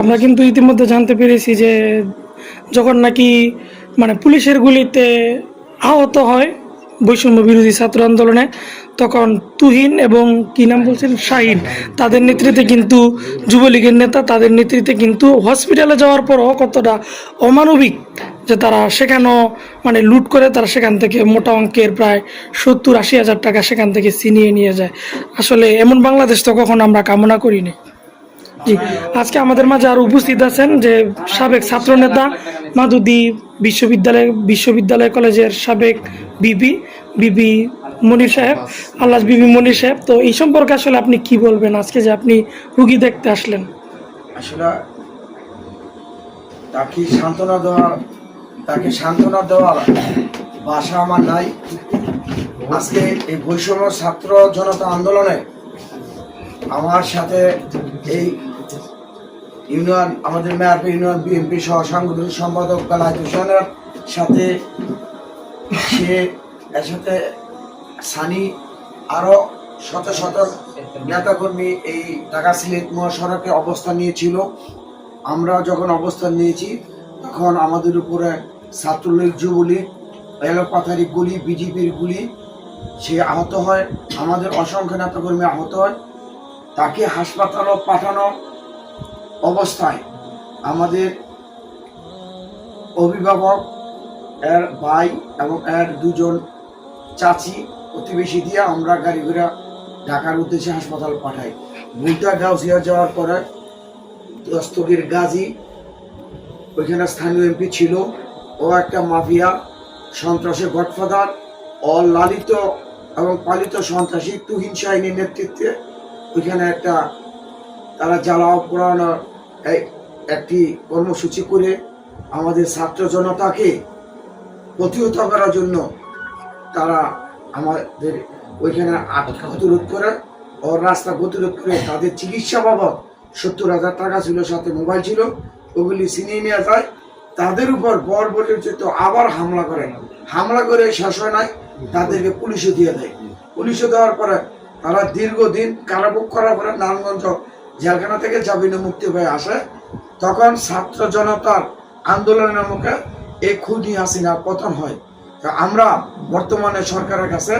আমরা কিন্তু ইতিমধ্যে জানতে পেরেছি যে যখন নাকি মানে পুলিশের গুলিতে আহত হয় বৈষম্য বিরোধী ছাত্র আন্দোলনে, তখন তুহিন এবং কি নাম বলছেন, শাহিন, তাদের নেতৃত্বে কিন্তু যুবলীগের নেতা, তাদের নেতৃত্বে কিন্তু হসপিটালে যাওয়ার পরও কতটা অমানবিক যে তারা সেখানেও মানে লুট করে, তারা সেখান থেকে মোটা অঙ্কের প্রায় 70-80 হাজার টাকা সেখান থেকে ছিনিয়ে নিয়ে যায়। আসলে এমন বাংলাদেশ তো কখনো আমরা কামনা করিনি। জি, আজকে আমাদের মাঝে আরো উপস্থিত আছেন যে সাবেক ছাত্রনেতা, মাধুদী বিশ্ববিদ্যালয় কলেজের সাবেক বিপি বিপি মনির সাহেব, আল্লাহ বিবি মনির সাহেব। তো এই সম্পর্কে আসলে আপনি কি বলবেন আজকে যে আপনি রুগী দেখতে আসলেন? আসলে তাকে সান্ত্বনা দেওয়ার ভাষা আমার নাই। আজকে এই বৈষম্য ছাত্র জনতা আন্দোলনে আমার সাথে এই ইউনিয়ন, আমাদের মেয়ারপুর ইউনিয়ন বিএনপি সহ সাংগঠনিক সম্পাদক বেলায়েত হোসেনের সাথে এর সাথে সানি আরো শত শত নেতাকর্মী এই ঢাকা সিলেট মহাসড়কে অবস্থান নিয়েছিল। আমরা যখন অবস্থান নিয়েছি তখন আমাদের উপরে ছাত্রলীগ, যুবলীগ, এলোপাথারি গুলি, বিজেপির গুলি, সে আহত হয়। আমাদের অসংখ্য নেতাকর্মী আহত হয়। তাকে হাসপাতালে পাঠানো অবস্থায় আমাদের অভিভাবক, এর ভাই এবং এর দুজন চাচি, প্রতিবেশী দিয়ে আমরা গাড়ি ঘোড়া ঢাকার উদ্দেশ্যে হাসপাতাল পাঠাই। বুলটা গাউসিয়া যাওয়ার পরে দস্তগীর গাজী, ওইখানে স্থানীয় এমপি ছিল, ও একটা মাফিয়া সন্ত্রাসের গডফাদার, অলালিত এবং পালিত সন্ত্রাসী তুহিন শাহিনীর নেতৃত্বে ওইখানে একটা তারা জ্বালাও পোড়ানোর একটি কর্মসূচি করে আমাদের ছাত্র জনতাকে প্রতিহত করার জন্য তারা আমাদের ওইখানে গতিরোধ করে ও রাস্তা গতিরোধ করে তাদের চিকিৎসা বাবদ 70,000 টাকা ছিল, সাথে মোবাইল ছিল, ওগুলি ছিনিয়ে নেওয়া যায়। তাদের উপর বর্বরোচিত আবার হামলা করে শেষ হয় নাই, তাদেরকে পুলিশে দিয়ে দেয়। পুলিশে দেওয়ার পরে তারা দীর্ঘদিন কারাভোগ করার পরে নারায়ণগঞ্জ জেলখানা থেকে জামিনে মুক্তি হয়ে আসে। তখন ছাত্র জনতার আন্দোলনের মুখে এই খুনি হাসিনা পতন হয়। আমরা বর্তমানে সরকারের কাছে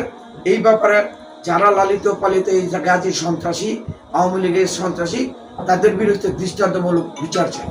এই ব্যাপারে যারা লালিত পালিত এই গাজী সন্ত্রাসী, আওয়ামী লীগের সন্ত্রাসী, তাদের বিরুদ্ধে দৃষ্টান্তমূলক বিচার চাই।